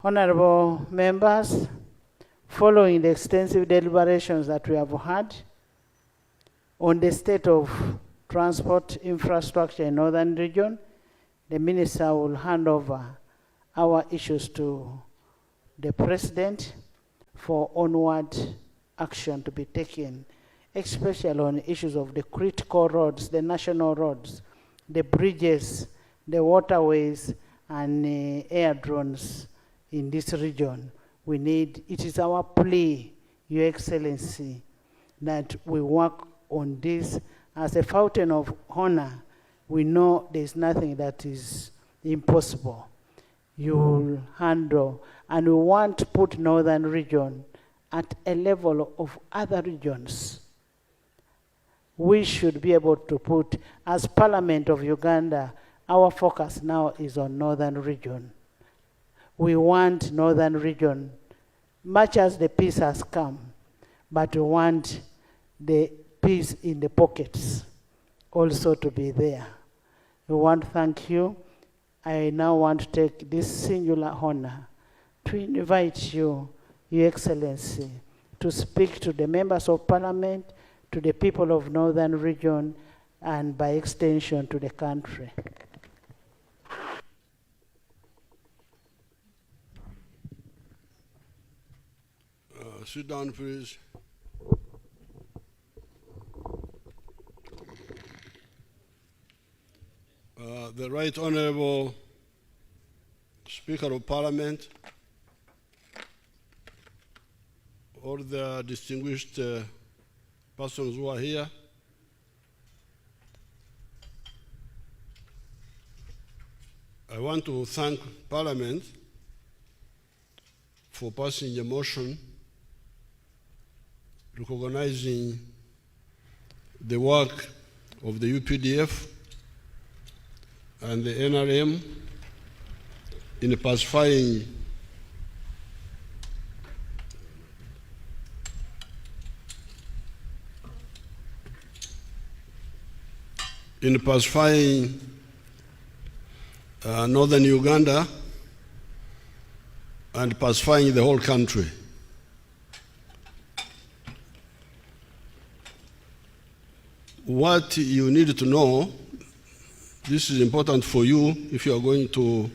Honorable members, following the extensive deliberations that we have had on the state of transport infrastructure in Northern Region, the Minister will hand over our issues to the President for onward action to be taken, especially on issues of the critical roads, the national roads, the bridges, the waterways, and air drones in this region. It is our plea, Your Excellency, that we work on this as a fountain of honor. We know there's nothing that is impossible. You'll handle, and we want to put Northern Region at a level of other regions. We should be able to put, as Parliament of Uganda, our focus now is on Northern Region. We want Northern Region, much as the peace has come, but we want the peace in the pockets also to be there. We want to thank you. I now want to take this singular honor to invite you, Your Excellency, to speak to the members of Parliament, to the people of Northern Region, and by extension to the country. Sit down, please. The Right Honorable Speaker of Parliament, all the distinguished persons who are here, I want to thank Parliament for passing a motion recognizing the work of the UPDF and the NRM in pacifying northern Uganda and pacifying the whole country. What you need to know, this is important for you if you are going to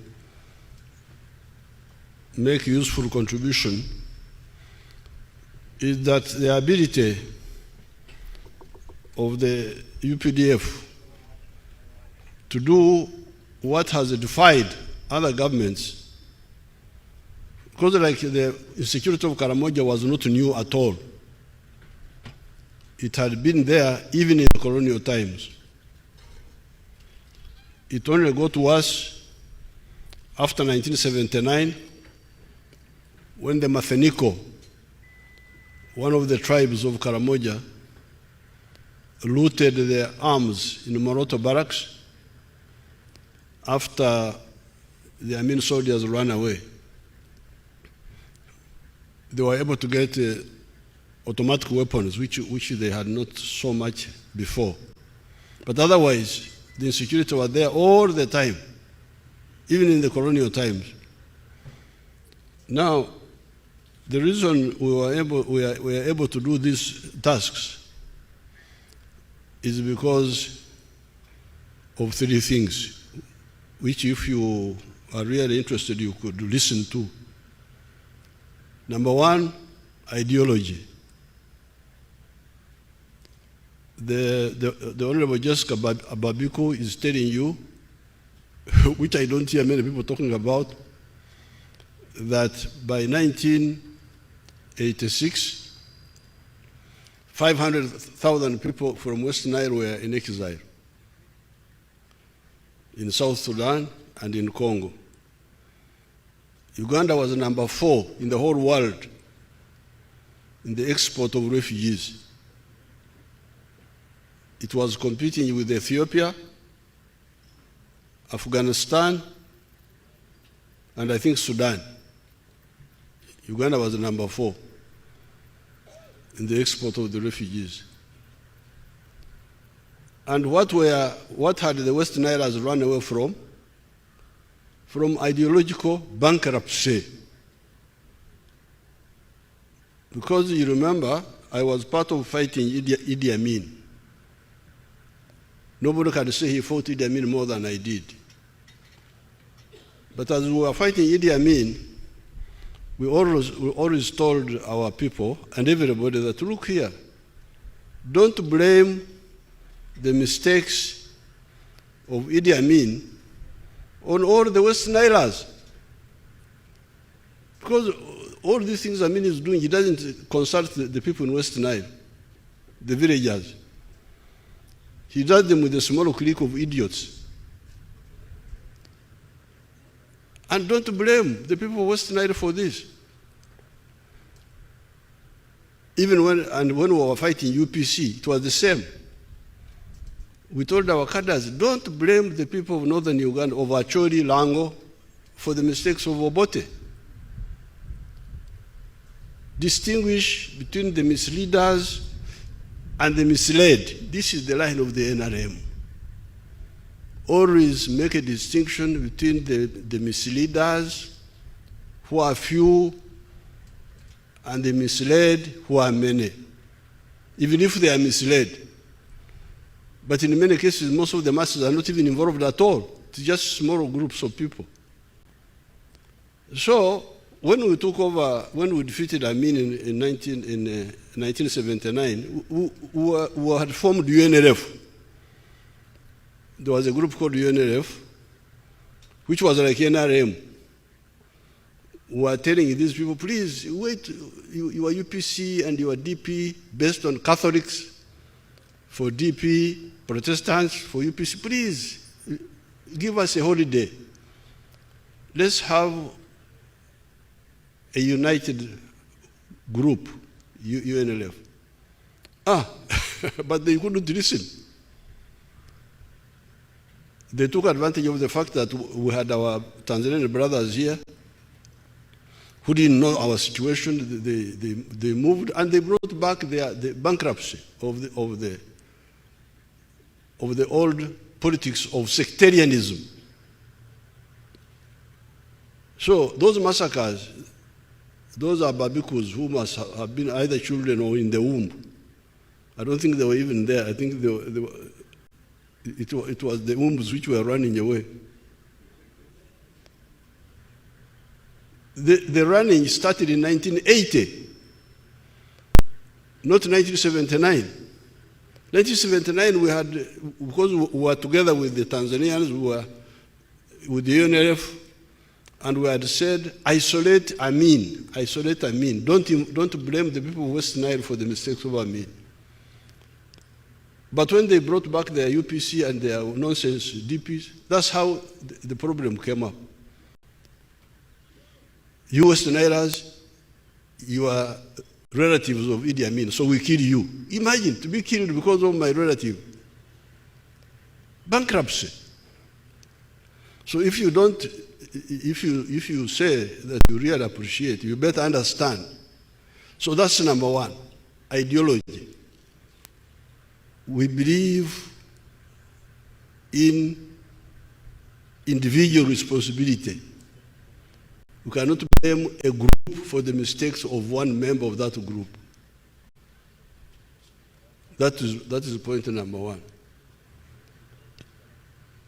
make useful contribution, is that the ability of the UPDF to do what has defied other governments, because like the insecurity of Karamoja was not new at all. It had been there even in colonial times. It only got worse after 1979 when the Mafeniko, one of the tribes of Karamoja, looted their arms in Moroto barracks after the Amin soldiers ran away. They were able to get automatic weapons, which they had not so much before. But otherwise, the insecurity was there all the time, even in the colonial times. Now, the reason we were able to do these tasks is because of three things, which if you are really interested, you could listen to. Number one, ideology. The Honorable Jessica Ababiku is telling you, which I don't hear many people talking about, that by 1986, 500,000 people from West Nile were in exile, in South Sudan and in Congo. Uganda was number 4 in the whole world in the export of refugees. It was competing with Ethiopia, Afghanistan, and I think Sudan. Uganda was number 4 in the export of the refugees. And what had the West Nile's run away from? From ideological bankruptcy. Because you remember, I was part of fighting Idi Amin. Nobody can say he fought Idi Amin more than I did. But as we were fighting Idi Amin, we always told our people and everybody that, look here, don't blame the mistakes of Idi Amin on all the West Nilers. Because all these things Amin is doing, he doesn't consult the people in West Nile, the villagers. He does them with a small clique of idiots. And don't blame the people of West Nile for this. Even when we were fighting UPC, it was the same. We told our cadres, don't blame the people of northern Uganda, of Acholi, Lango, for the mistakes of Obote. Distinguish between the misleaders and the misled. This is the line of the NRM. Always make a distinction between the misleaders, who are few, and the misled, who are many, even if they are misled. But in many cases, most of the masses are not even involved at all. It's just small groups of people. So, when we took over, when we defeated Amin in 1979, we had formed UNLF. There was a group called UNLF, which was like NRM. We were telling these people, please, wait, you are UPC and you are DP based on Catholics for DP, Protestants for UPC. Please, give us a holiday. Let's have a united group, UNLF. But they couldn't listen. They took advantage of the fact that we had our Tanzanian brothers here who didn't know our situation. They moved and they brought back the bankruptcy of the old politics of sectarianism. So those massacres, those are Babikus who must have been either children or in the womb. I don't think they were even there. I think it was the wombs which were running away. The running started in 1980, not 1979. 1979 we had, because we were together with the Tanzanians, we were with the UNLF, and we had said, isolate Amin. Don't blame the people of West Nile for the mistakes of Amin. But when they brought back their UPC and their nonsense DPs, that's how the problem came up. You West Nilers, you are relatives of Idi Amin, so we kill you. Imagine to be killed because of my relative. Bankruptcy. So if you say that you really appreciate, you better understand. So that's number one, ideology. We believe in individual responsibility. We cannot blame a group for the mistakes of one member of that group. That is point number one.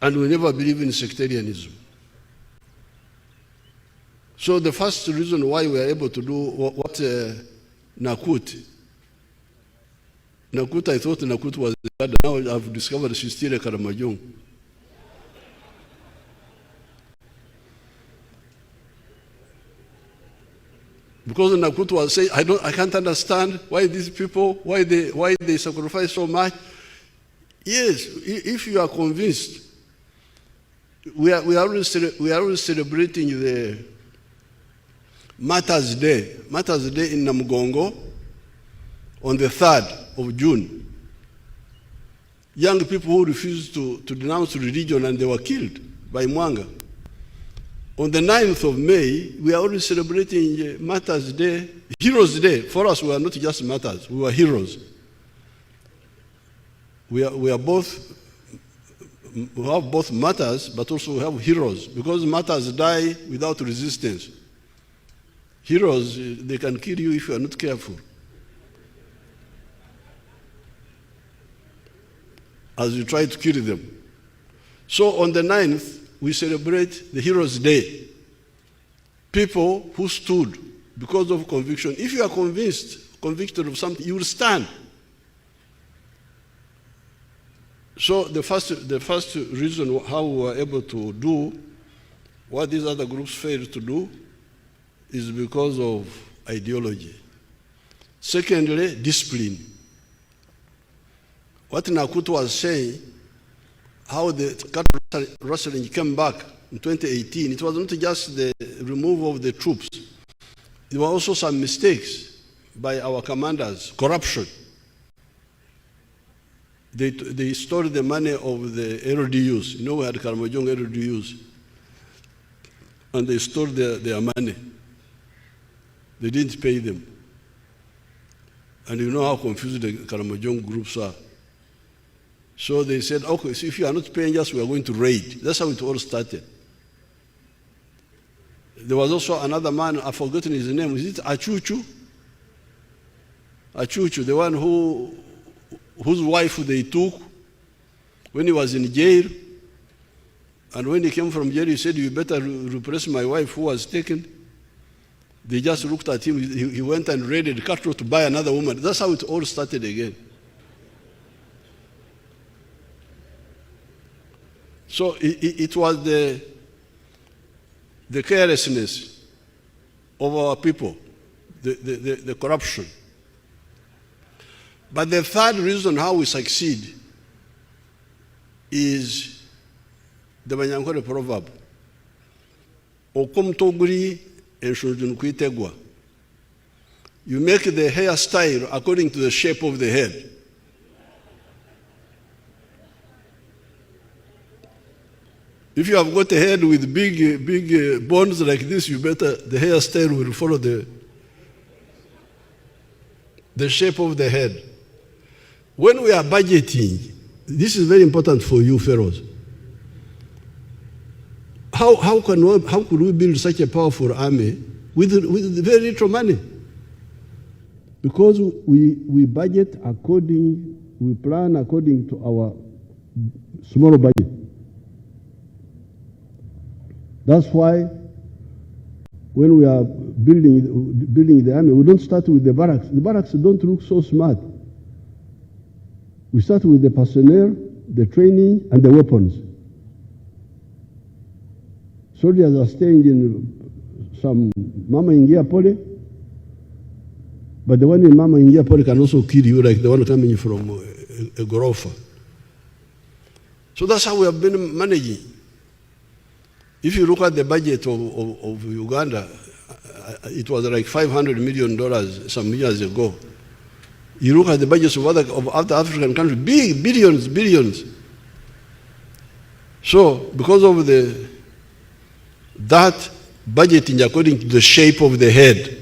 And we never believe in sectarianism. So the first reason why we are able to do what Nakut, I thought Nakut was the dad. Now I've discovered she's still a Karamajong. Because Nakut was saying, I can't understand why these people, why they sacrifice so much. Yes, if you are convinced, we are always celebrating the Martyrs' Day in Namugongo on the 3rd of June. Young people who refused to denounce religion and they were killed by Mwanga. On the 9th of May, we are already celebrating Martyrs' Day, Heroes' Day. For us, we are not just martyrs, we are heroes. We have both martyrs, but also we have heroes, because martyrs die without resistance. Heroes, they can kill you if you are not careful. As you try to kill them. So on the 9th, we celebrate the Heroes' Day. People who stood because of conviction. If you are convicted of something, you will stand. So the first reason how we were able to do what these other groups failed to do is because of ideology. Secondly, discipline. What Nakuto was saying, how the cattle rustling came back in 2018, it was not just the removal of the troops. There were also some mistakes by our commanders, corruption. They stole the money of the LDUs. You know, we had Karamojong LDUs. And they stole their money. They didn't pay them. And you know how confused the Karamojong groups are. So they said, okay, so if you are not paying us, we are going to raid. That's how it all started. There was also another man, I've forgotten his name. Is it Achuchu? Achuchu, the one whose wife they took when he was in jail. And when he came from jail, he said, you better repress my wife who was taken. They just looked at him. He went and raided cattle to buy another woman. That's how it all started again. So it was the carelessness of our people, the corruption. But the third reason how we succeed is the Banyankore proverb. Okum toguri enshunjun kuitegwa. You make the hairstyle according to the shape of the head. If you have got a head with big bones like this, the hairstyle will follow the shape of the head. When we are budgeting, this is very important for you, pharaohs. How could we build such a powerful army with very little money? Because we budget we plan according to our small budget. That's why when we are building the army, we don't start with the barracks. The barracks don't look so smart. We start with the personnel, the training, and the weapons. Soldiers are staying in some Mama Ingia Pole, but the one in Mama Ingia Pole can also kill you, like the one coming from a Gorofa. So that's how we have been managing. If you look at the budget of Uganda, it was like $500 million some years ago. You look at the budgets of other African countries, big, billions. So, because of that budgeting according to the shape of the head,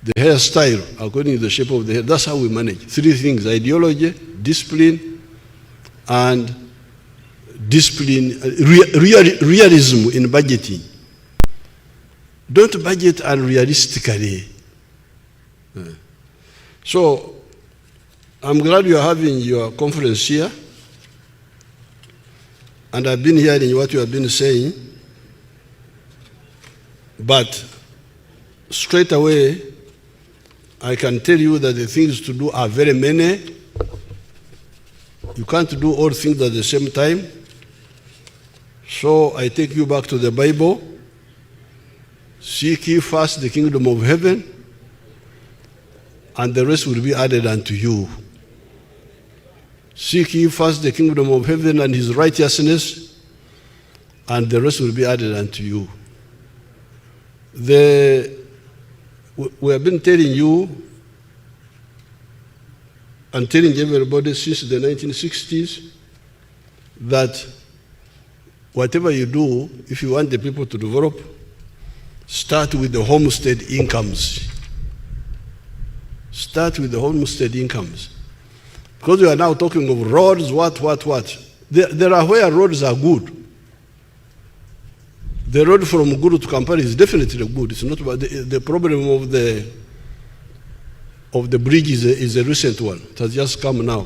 the hairstyle according to the shape of the head, that's how we manage. Three things: ideology, discipline, and realism in budgeting. Don't budget unrealistically. So, I'm glad you are having your conference here, and I've been hearing what you have been saying, but straight away, I can tell you that the things to do are very many. You can't do all things at the same time. So I take you back to the Bible. Seek ye first the kingdom of heaven, and the rest will be added unto you. Seek ye first the kingdom of heaven and his righteousness, and the rest will be added unto you. We have been telling you and telling everybody since the 1960s that whatever you do, if you want the people to develop, start with the homestead incomes. Start with the homestead incomes. Because we are now talking of roads, what. There are where roads are good. The road from Gulu to Kampala is definitely good. It's not about the problem of the bridge is a recent one. It has just come now.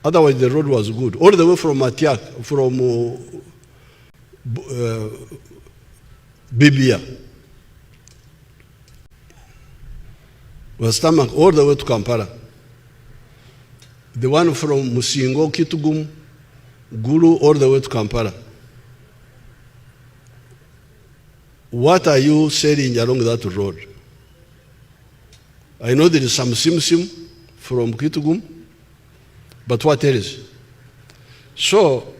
Otherwise, the road was good. All the way from Atiak, from Bibia, was tarmac all the way to Kampala. The one from Musingo, Kitugum, Gulu, all the way to Kampala. What are you selling along that road? I know there is some simsim from Kitugum, but what else? So,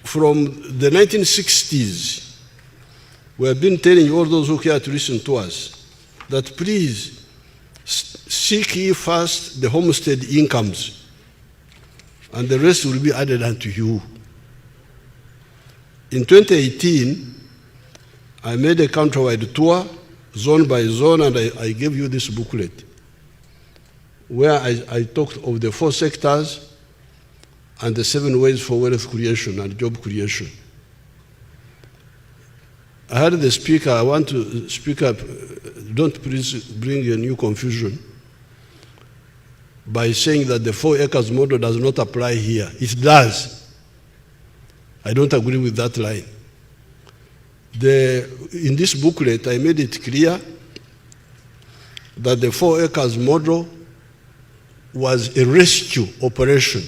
from the 1960s, we have been telling all those who care to listen to us that please seek ye first the homestead incomes, and the rest will be added unto you. In 2018, I made a countrywide tour, zone by zone, and I gave you this booklet where I talked of the 4 sectors and the 7 ways for wealth creation and job creation. I heard the speaker, I want to speak up, don't please bring a new confusion by saying that the 4 acres model does not apply here. It does. I don't agree with that line. In this booklet, I made it clear that the 4 acres model was a rescue operation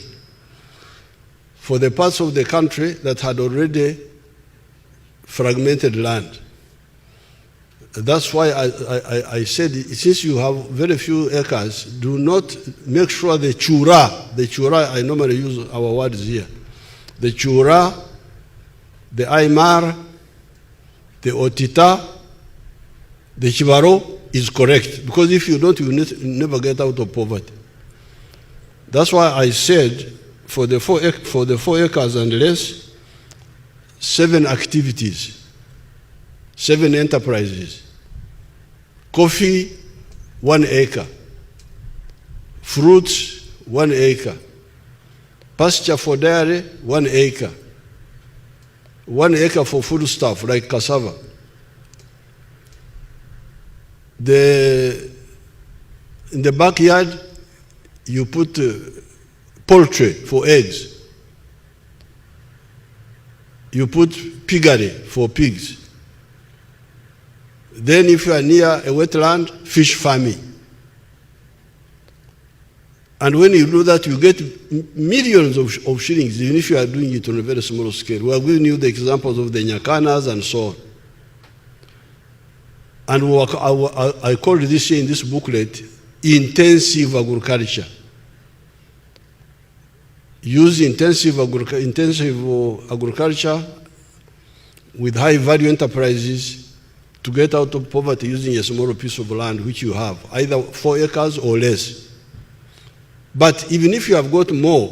for the parts of the country that had already fragmented land. That's why I said, since you have very few acres, do not make sure the chura, I normally use our words here, the chura, the Aymar, the Otita, the Chivaro is correct. Because if you don't, you will never get out of poverty. That's why I said, for the 4 acres and less, 7 activities, 7 enterprises. Coffee, 1 acre. Fruits, 1 acre. Pasture for dairy, 1 acre. 1 acre for foodstuff like cassava. In the backyard, you put poultry for eggs. You put piggery for pigs. Then if you are near a wetland, fish farming. And when you do that, you get millions of shillings, even if you are doing it on a very small scale. We are giving you the examples of the Nyakanas and so on. And I called this here in this booklet, intensive agriculture. Use intensive agriculture with high-value enterprises to get out of poverty using a small piece of land which you have, either 4 acres or less. But even if you have got more,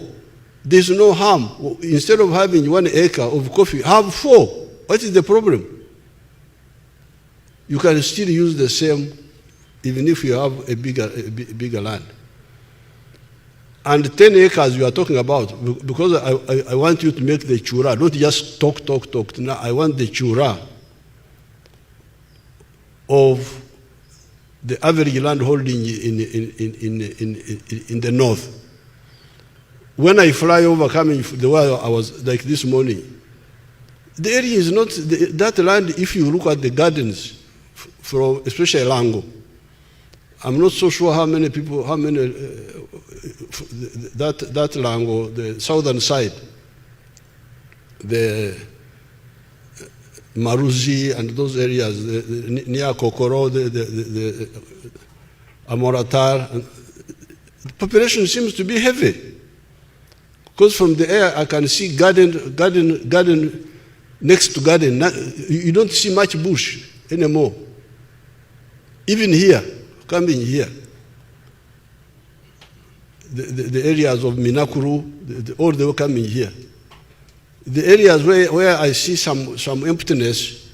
there's no harm. Instead of having 1 acre of coffee, have 4. What is the problem? You can still use the same even if you have a bigger land. And 10 acres you are talking about, because I want you to make the chura, not just talk. Now I want the chura of the average land holding in the north. When I fly over coming the way I was like this morning, the area is not, that land, if you look at the gardens, from especially Lango, I'm not so sure how many people, that Lango, the southern side, the Maruzi and those areas, near Kokoro, the Amoratar, the population seems to be heavy. Because from the air I can see garden next to garden. You don't see much bush anymore. Even here, coming here, the areas of Minakuru, all they were coming here. The areas where I see some emptiness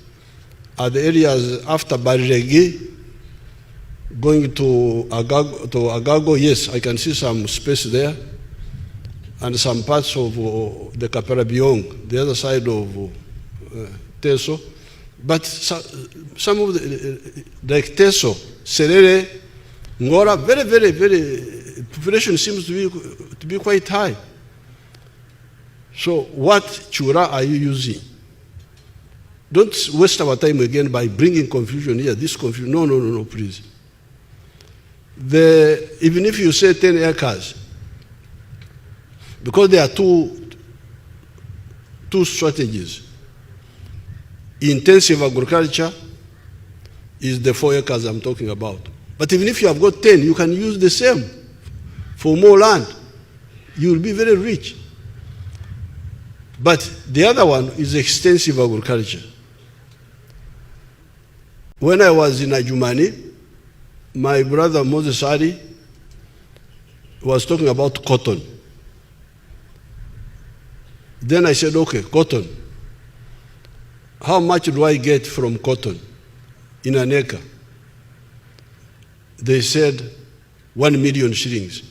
are the areas after Bariregi, going to Agago. Yes, I can see some space there, and some parts of the Kapera Biong, the other side of Teso. But some of the, like Teso, Serere, Ngora, very, population seems to be quite high. So what chura are you using? Don't waste our time again by bringing confusion here, this confusion. No, please. Even if you say 10 acres, because there are two strategies. Intensive agriculture is the 4 acres I'm talking about. But even if you have got 10, you can use the same for more land. You will be very rich. But the other one is extensive agriculture. When I was in Ajumani, my brother Moses Ari was talking about cotton. Then I said, okay, cotton. How much do I get from cotton in an acre? They said 1 million shillings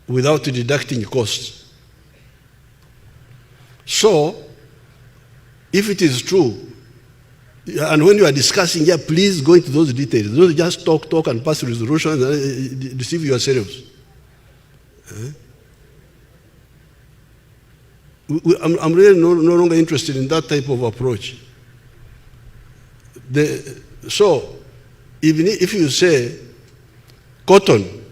without deducting costs. So, if it is true, and when you are discussing, please go into those details. Don't just talk and pass resolutions and deceive yourselves. I'm really no longer interested in that type of approach. So, even if you say cotton,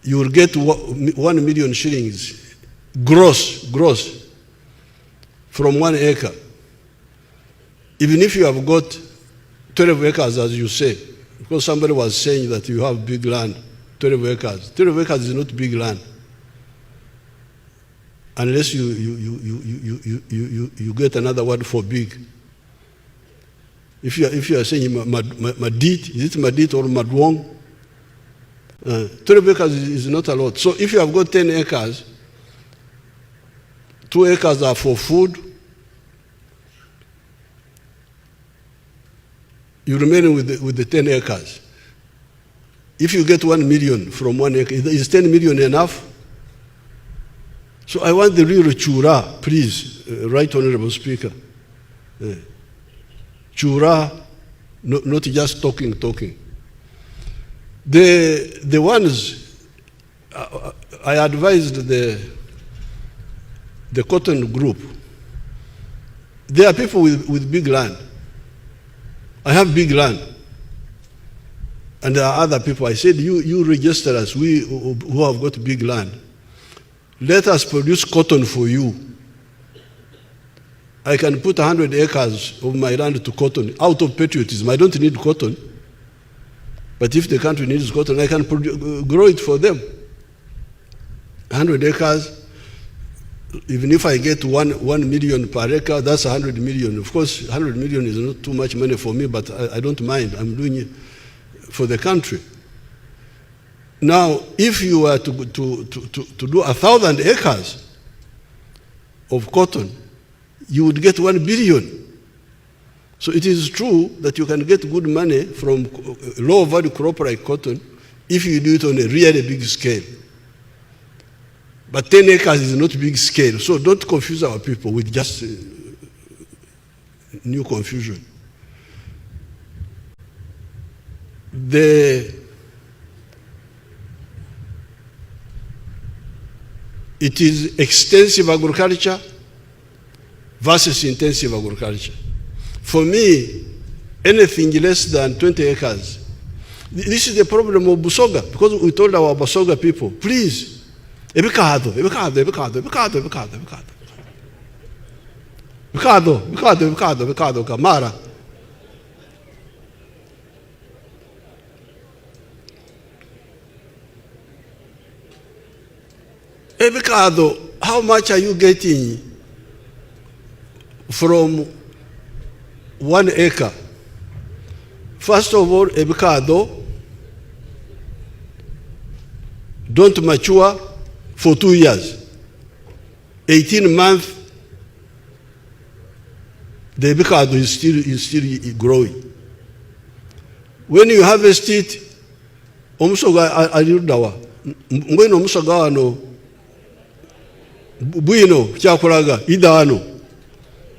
you will get 1 million shillings gross from 1 acre. Even if you have got 12 acres, as you say, because somebody was saying that you have big land, 12 acres. 12 acres is not big land. Unless you get another word for big. If you are saying madit, is it madit or madwong? 12 acres is not a lot. So if you have got 10 acres, 2 acres are for food. You remain with the 10 acres. If you get 1 million from 1 acre, is 10 million enough? So I want the real chura, please, Right Honorable Speaker. Chura, not just talking. The ones, I advised the cotton group, there are people with big land. I have big land. And there are other people. I said, you register us, we who have got big land. Let us produce cotton for you. I can put 100 acres of my land to cotton out of patriotism. I don't need cotton. But if the country needs cotton, I can grow it for them. 100 acres, even if I get 1 million per acre, that's 100 million. Of course, 100 million is not too much money for me, but I don't mind. I'm doing it for the country. Now, if you were to do 1,000 acres of cotton, you would get 1 billion. So it is true that you can get good money from low value crop like cotton if you do it on a really big scale. But 10 acres is not big scale, so don't confuse our people with just new confusion. It is extensive agriculture versus intensive agriculture. For me, anything less than 20 acres, this is the problem of Busoga, because we told our Busoga people, please, ebikado, kamara. Ebikado, how much are you getting from 1 acre? First of all, ebikado don't mature for 2 years. 18 months, the ebikado is still growing. When you harvest it, omusoga alirudawa. Mweno omusoga wano buino kyakolaga idano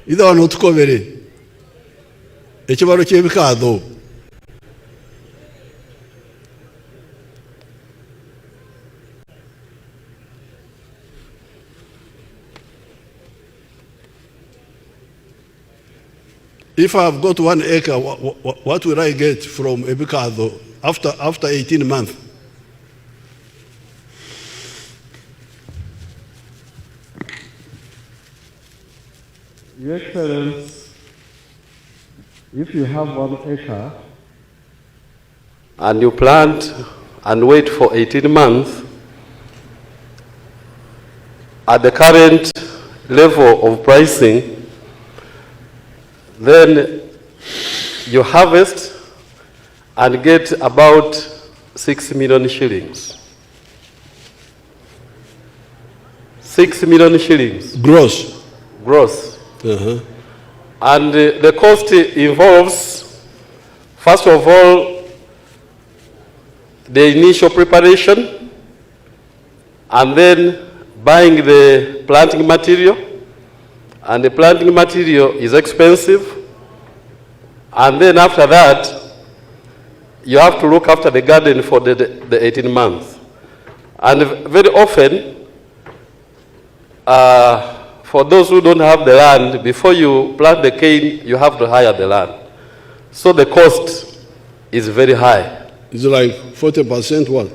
Either one not cover ekibalo ky'ebikaado. If I've got 1 acre, what will I get from ebikaado after 18 months? Your Excellency, if you have 1 acre and you plant and wait for 18 months, at the current level of pricing, then you harvest and get about 6 million shillings. 6 million shillings. Gross. Gross. Uh-huh. And the cost involves, first of all, the initial preparation, and then buying the planting material. And the planting material is expensive. And then after that, you have to look after the garden for the 18 months. And very often, for those who don't have the land, before you plant the cane, you have to hire the land. So the cost is very high. It's like 40% what?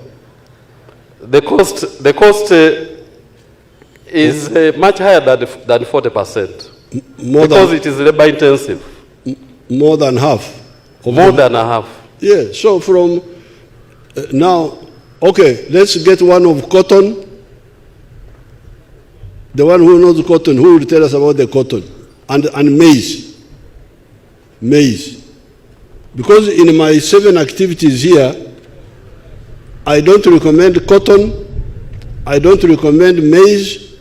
The cost is much higher than 40%. Because it is labor intensive. More than half. More than a half. Yeah, so from now, okay, let's get one of cotton. The one who knows cotton, who will tell us about the cotton? And maize. Maize. Because in my 7 activities here, I don't recommend cotton, I don't recommend maize,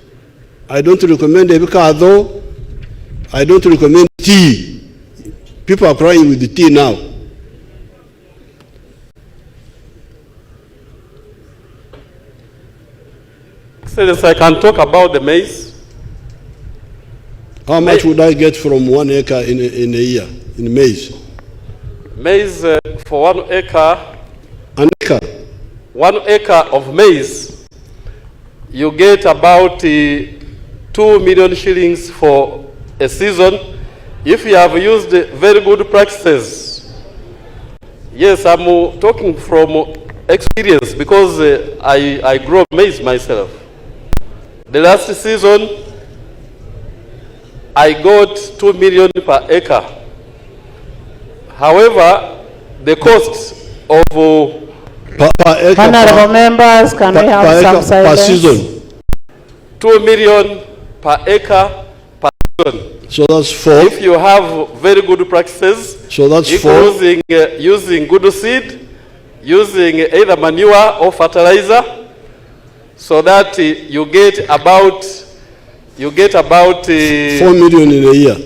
I don't recommend ebikaado, I don't recommend tea. People are crying with the tea now. Excellency, I can talk about the maize. How much would I get from 1 acre in a year in maize? Maize for 1 acre. An acre? 1 acre of maize, you get about 2 million shillings for a season if you have used very good practices. Yes, I'm talking from experience because I grow maize myself. The last season, I got 2 million per acre. However, the cost of per acre, honorable members, can we have some silence? Per season. 2 million per acre per season. So that's 4. If you have very good practices, so that's 4. Using good seed, using either manure or fertilizer, so that you get about 4 million in a year.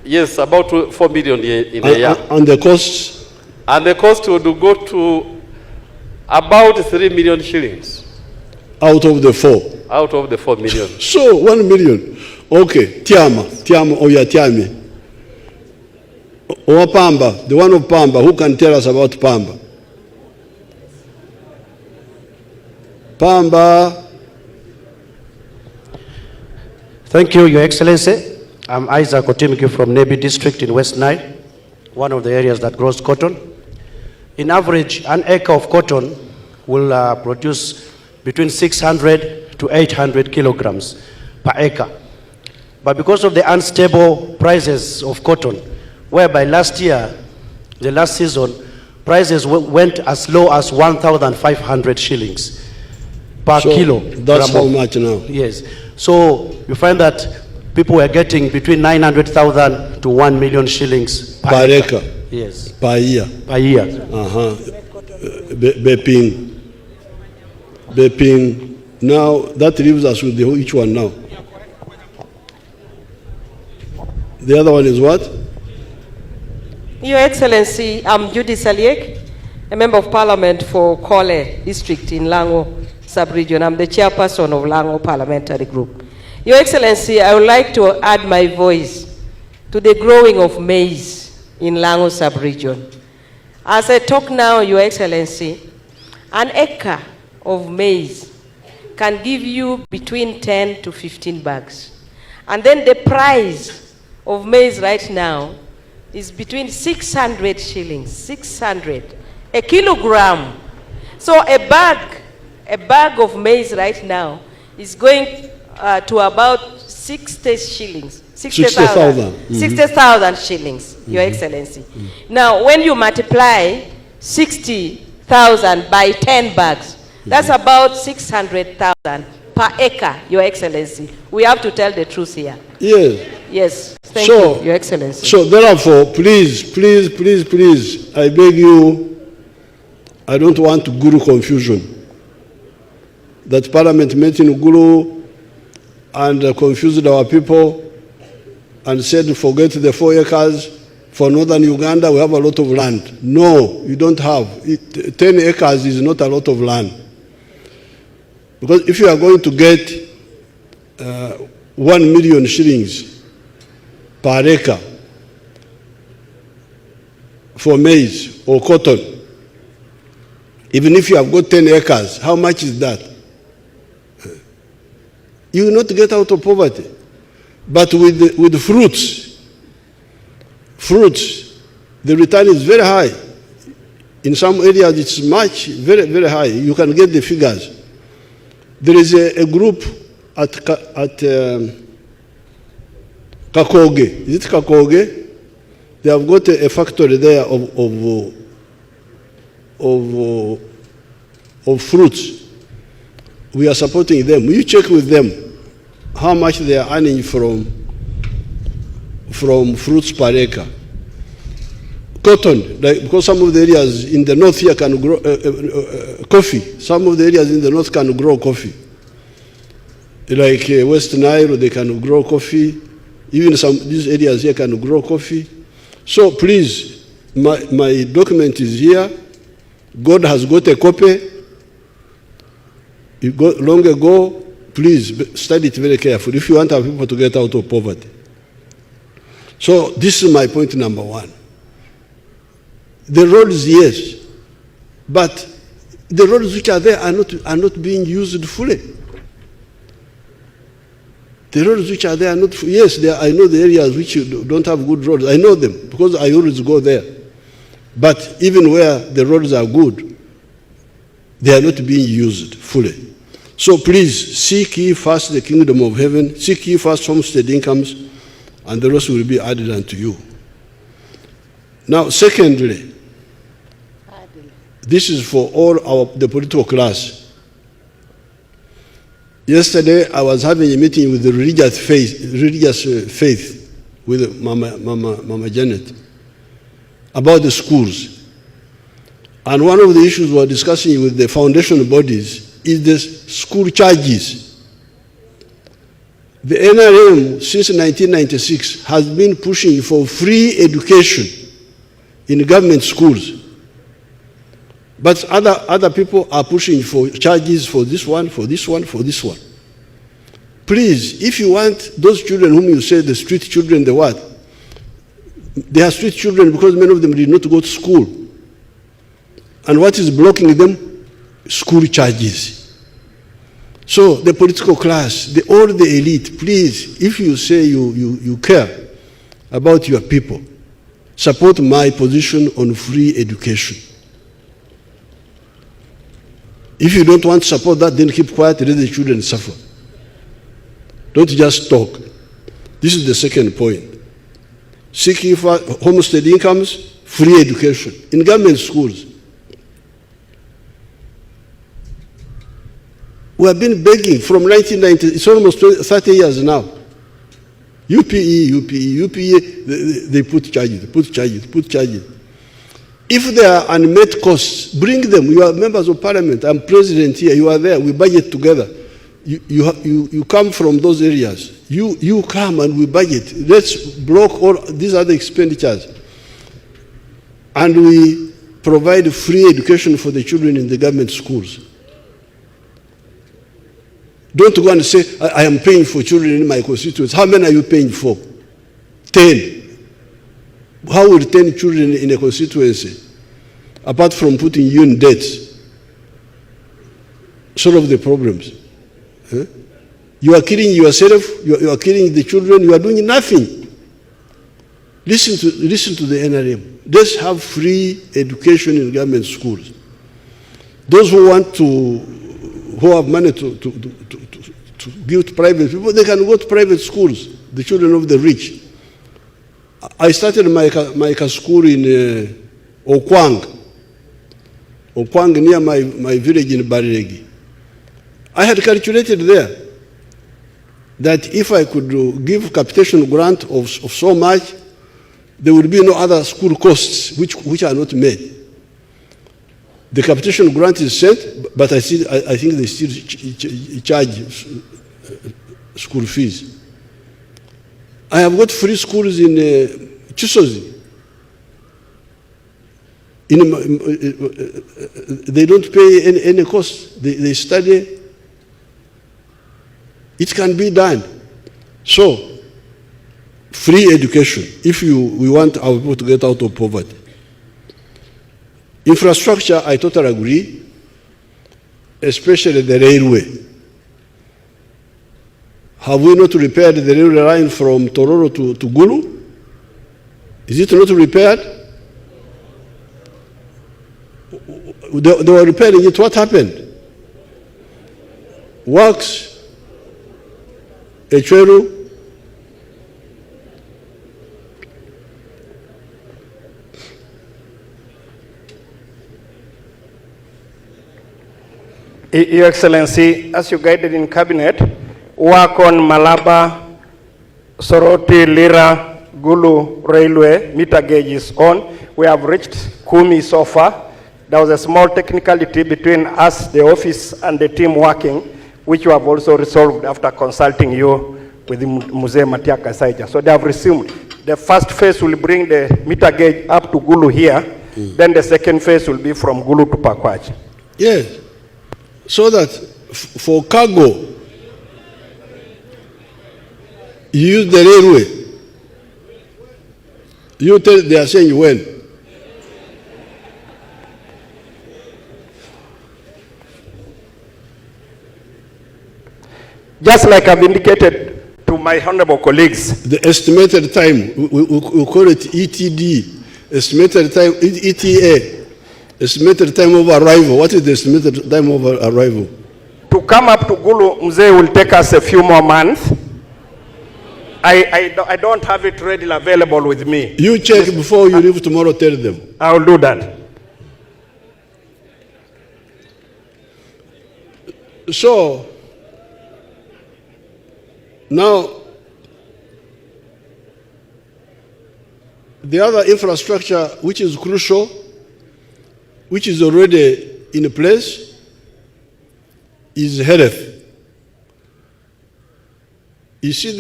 Yes, about 4 million in a year. And the cost? And the cost would go to about 3 million shillings. Out of the 4? Out of the 4 million. So 1 million. Okay, Tiama, Oya Tiami. Or Pamba, the one of Pamba, who can tell us about Pamba? Pamba. Thank you, Your Excellency. I'm Isaac Otimiki from Nebi District in West Nile, one of the areas that grows cotton. In average, an acre of cotton will produce between 600 to 800 kilograms per acre. But because of the unstable prices of cotton, whereby last year, the last season, prices went as low as 1,500 shillings per kilo. That's how much now? Yes. So you find that people were getting between 900,000 to 1 million shillings per acre. Yes. Per year. Per year. Bepping. Now that leaves us with each one now. The other one is what? Your Excellency, I'm Judy Saliek, a member of Parliament for Kole District in Lango Sub-Region. I'm the chairperson of Lango Parliamentary Group. Your Excellency, I would like to add my voice to the growing of maize in Lango sub-region. As I talk now, Your Excellency, an acre of maize can give you between 10 to 15 bags. And then the price of maize right now is between 600 shillings, 600, a kilogram. So a bag of maize right now is going to about 60 shillings. 60,000 60,000 shillings, Your Excellency. Now, when you multiply 60,000 by 10 bags, that's about 600,000 per acre, Your Excellency. We have to tell the truth here. Yes. Yes, thank you, Your Excellency. So therefore, please, I beg you, I don't want Gulu confusion. That Parliament met in Gulu and confused our people and said, forget the 4 acres. For northern Uganda, we have a lot of land. No, you don't have. 10 acres is not a lot of land. Because if you are going to get 1 million shillings per acre for maize or cotton, even if you have got 10 acres, how much is that? You will not get out of poverty. But with fruits, the return is very high. In some areas, it's very, very high. You can get the figures. There is a group at Kakoge. Is it Kakoge? They have got a factory there of fruits. We are supporting them. You check with them how much they are earning from fruits per acre. Cotton, because some of the areas in the north here can grow coffee. Some of the areas in the north can grow coffee. Like West Nile, they can grow coffee. Even these areas here can grow coffee. So please, my document is here. God has got a copy. Long ago, please study it very carefully if you want our people to get out of poverty. So this is my point number 1. The roads, yes, but the roads which are there are not being used fully. The roads which are there are not, yes, I know the areas which don't have good roads. I know them because I always go there. But even where the roads are good, they are not being used fully. So please, seek ye first the kingdom of heaven, seek ye first homestead incomes, and the rest will be added unto you. Now, secondly, this is for all the political class. Yesterday, I was having a meeting with the religious faith with Mama Janet about the schools. And one of the issues we were discussing with the foundation bodies is the school charges. The NRM, since 1996, has been pushing for free education in government schools. But other people are pushing for charges for this one, for this one, for this one. Please, if you want those children whom you say the street children, the what? They are street children because many of them did not go to school. And what is blocking them? School charges. So the political class, all the elite, please, if you say you care about your people, support my position on free education. If you don't want to support that, then keep quiet, let the children suffer. Don't just talk. This is the second point. Seeking for homestead incomes, free education in government schools. We have been begging from 1990, it's almost 30 years now. UPE, they put charges. If there are unmet costs, bring them. You are members of parliament. I'm president here. You are there. We budget together. You come from those areas. You come and we budget. Let's block all these other expenditures. And we provide free education for the children in the government schools. Don't go and say, I am paying for children in my constituency. How many are you paying for? 10. How will 10 children in a constituency, apart from putting you in debt, solve the problems? Huh? You are killing yourself, you are killing the children, you are doing nothing. Listen to the NRM. Let's have free education in government schools. Those who have money to give to private people, they can go to private schools, the children of the rich. I started my school in Okwang near my village in Bariregi. I had calculated there that if I could give capitation grant of so much, there would be no other school costs which are not made. The capitation grant is set, but I think they still charge school fees. I have got free schools in Chisozi. They don't pay any cost. They study. It can be done. So, free education, if we want our people to get out of poverty. Infrastructure, I totally agree, especially the railway. Have we not repaired the railway line from Tororo to Gulu? Is it not repaired? They were repairing it. What happened? Works, Echweru. Your Excellency, as you guided in Cabinet, work on Malaba, Soroti, Lira, Gulu Railway, meter gauge is on. We have reached Kumi so far. There was a small technicality between us, the office, and the team working, which we have also resolved after consulting you with the Museveni Matiaka Saija. So they have resumed. The first phase will bring the meter gauge up to Gulu here. Then the second phase will be from Gulu to Pakwach. Yes. So that for cargo, you use the railway. You tell they are saying when. Just like I've indicated to my honorable colleagues. The estimated time, we call it ETD, estimated time, ETA. Estimated time of arrival. What is the estimated time of arrival? To come up to Gulu, Mzee, will take us a few more months. I don't have it readily available with me. You check before you leave tomorrow, tell them. I will do that. So, now, the other infrastructure which is crucial, which is already in place, is health. You see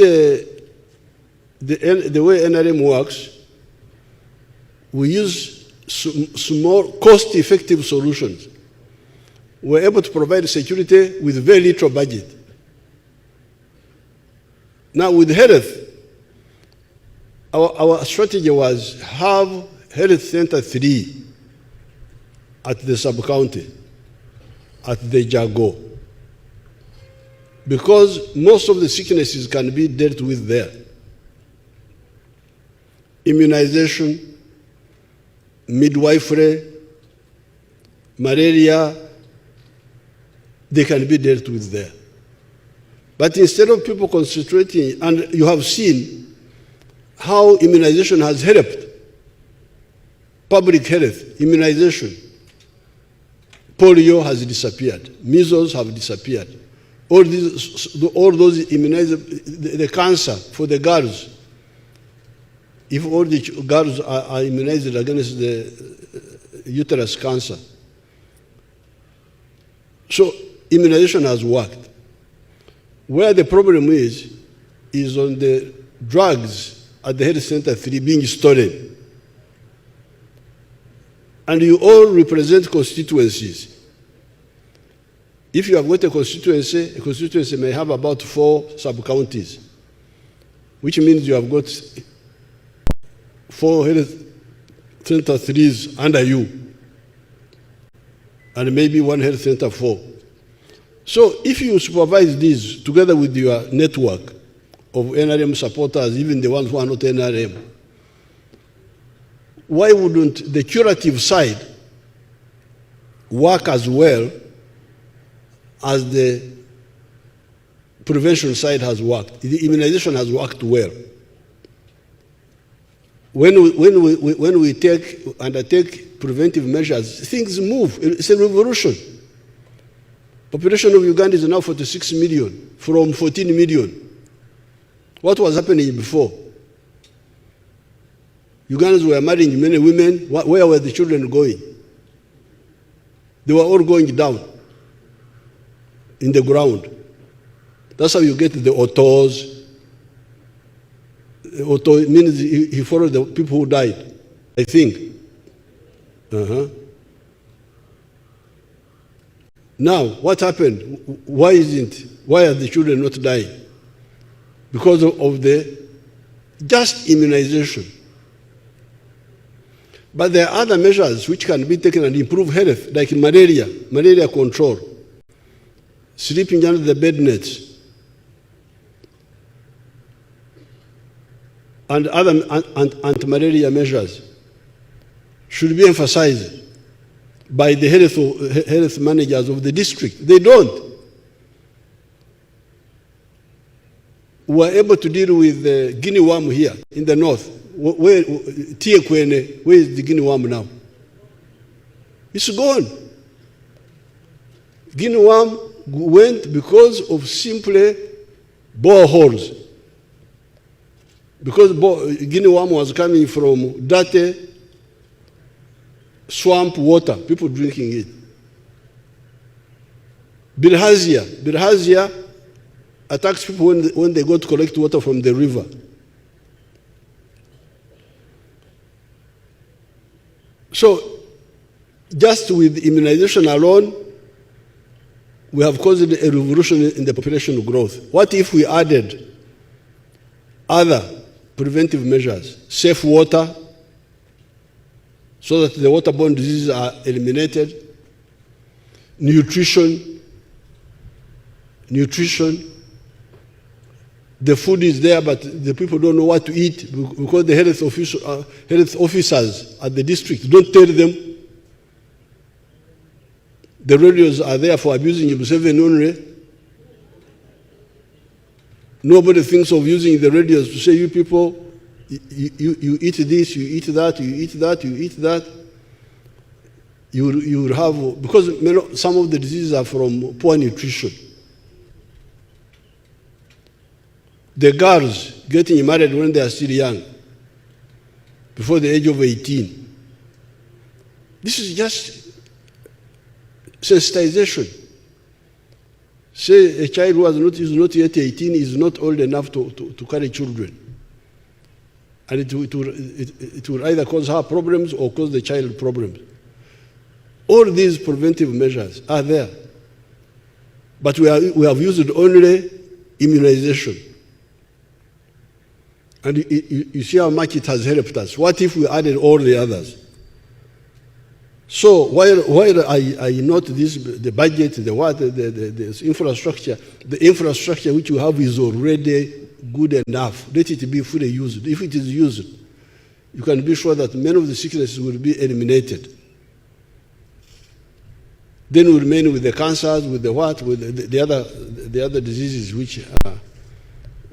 the way NRM works, we use small, cost-effective solutions. We're able to provide security with very little budget. Now with health, our strategy was have health center 3 at the sub-county, at the Jago. Because most of the sicknesses can be dealt with there. Immunization, midwifery, malaria, they can be dealt with there. But instead of people concentrating, and you have seen how immunization has helped, public health, immunization, polio has disappeared, measles have disappeared. All those immunized, the cancer for the girls, if all the girls are immunized against the uterus cancer. So immunization has worked. Where the problem is on the drugs at the health center 3 being stolen. And you all represent constituencies. If you have got a constituency may have about 4 sub-counties, which means you have got 4 health center 3s under you, and maybe 1 health center 4. So if you supervise this together with your network of NRM supporters, even the ones who are not NRM, why wouldn't the curative side work as well as the prevention side has worked? The immunization has worked well. When we undertake preventive measures, things move. It's a revolution. Population of Uganda is now 46 million from 14 million. What was happening before? Ugandans were marrying many women. Where were the children going? They were all going down in the ground. That's how you get the autos. Auto means he followed the people who died, I think. Now, what happened? Why are the children not dying? Because of the just immunization. But there are other measures which can be taken and improve health, like malaria control, sleeping under the bed nets, and other anti-malaria measures should be emphasized by the health managers of the district. They don't. We were able to deal with the guinea worm here in the north. Where is the guinea worm now? It's gone. Guinea worm went because of simply boreholes. Because guinea worm was coming from dirty swamp water, people drinking it. Bilharzia attacks people when they go to collect water from the river. So, just with immunization alone, we have caused a revolution in the population growth. What if we added other preventive measures, safe water, so that the waterborne diseases are eliminated, nutrition, the food is there, but the people don't know what to eat because the health officers at the district don't tell them. The radios are there for abusing Museveni only. Nobody thinks of using the radios to say, you people, you eat this, you eat that, you eat that, you eat that. You will have, because some of the diseases are from poor nutrition. The girls getting married when they are still young, before the age of 18. This is just sensitization. Say a child who is not yet 18 is not old enough to carry children. And it will either cause her problems or cause the child problems. All these preventive measures are there. But we have used only immunization. And you see how much it has helped us. What if we added all the others? So while I note this, the budget, the infrastructure, the infrastructure which we have is already good enough. Let it be fully used. If it is used, you can be sure that many of the sicknesses will be eliminated. Then we remain with the cancers, with the other diseases which are,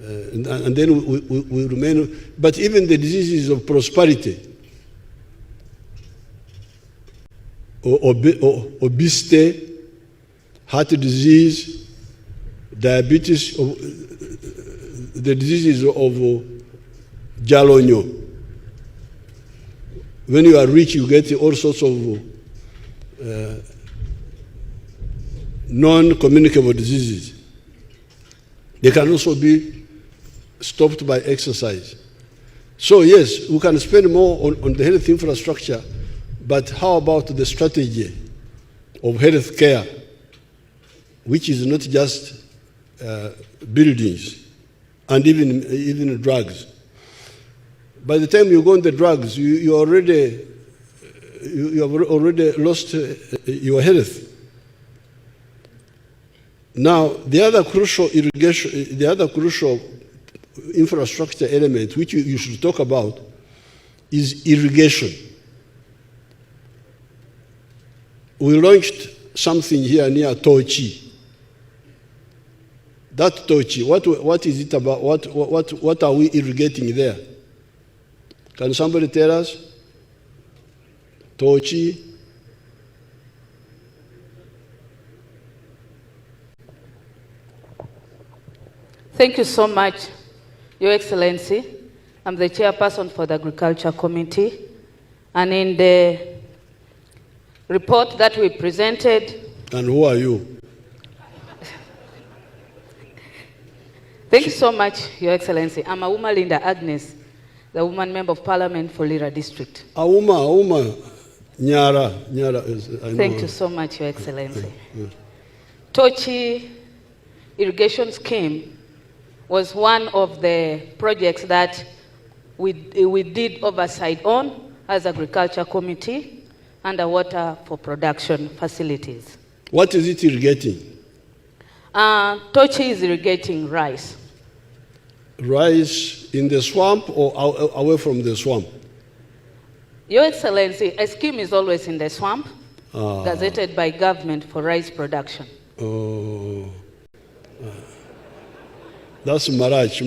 and then we remain. But even the diseases of prosperity, or obesity, heart disease, diabetes, the diseases of Jalonyo. When you are rich, you get all sorts of non-communicable diseases. They can also be stopped by exercise. So yes, we can spend more on the health infrastructure, but how about the strategy of health care, which is not just buildings and even drugs? By the time you go on the drugs, you have already lost your health. Now, the other crucial infrastructure element which you should talk about is irrigation. We launched something here near Tochi. That Tochi, what is it about? What are we irrigating there? Can somebody tell us? Tochi. Thank you so much, Your Excellency. I'm the chairperson for the Agriculture Committee. And in the report that we presented... And who are you? Thank you so much, Your Excellency. I'm Auma Linda Agnes, the woman member of parliament for Lira District. Auma, Nyara is... Thank you so much, Your Excellency. Tochi irrigation scheme was one of the projects that we did oversight on as Agriculture Committee under water for production facilities. What is it irrigating? Tochi is irrigating rice. Rice in the swamp or away from the swamp? Your Excellency, a scheme is always in the swamp, gazetted by government for rice production. Oh. That's Marach.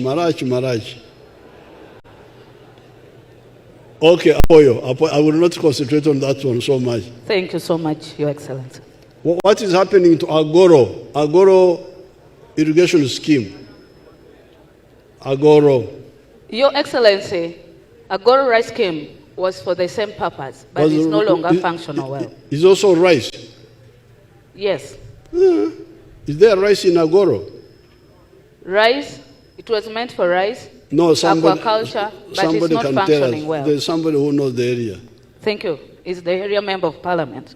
Okay, Apoyo. I will not concentrate on that one so much. Thank you so much, Your Excellency. What is happening to Agoro irrigation scheme? Agoro. Your Excellency, Agoro rice scheme was for the same purpose, but it's no longer functional well. It's also rice? Yes. Is there rice in Agoro? Rice, it was meant for rice, no, aquaculture, but it's not functioning well. There's somebody who knows the area. Thank you. Is the area member of parliament.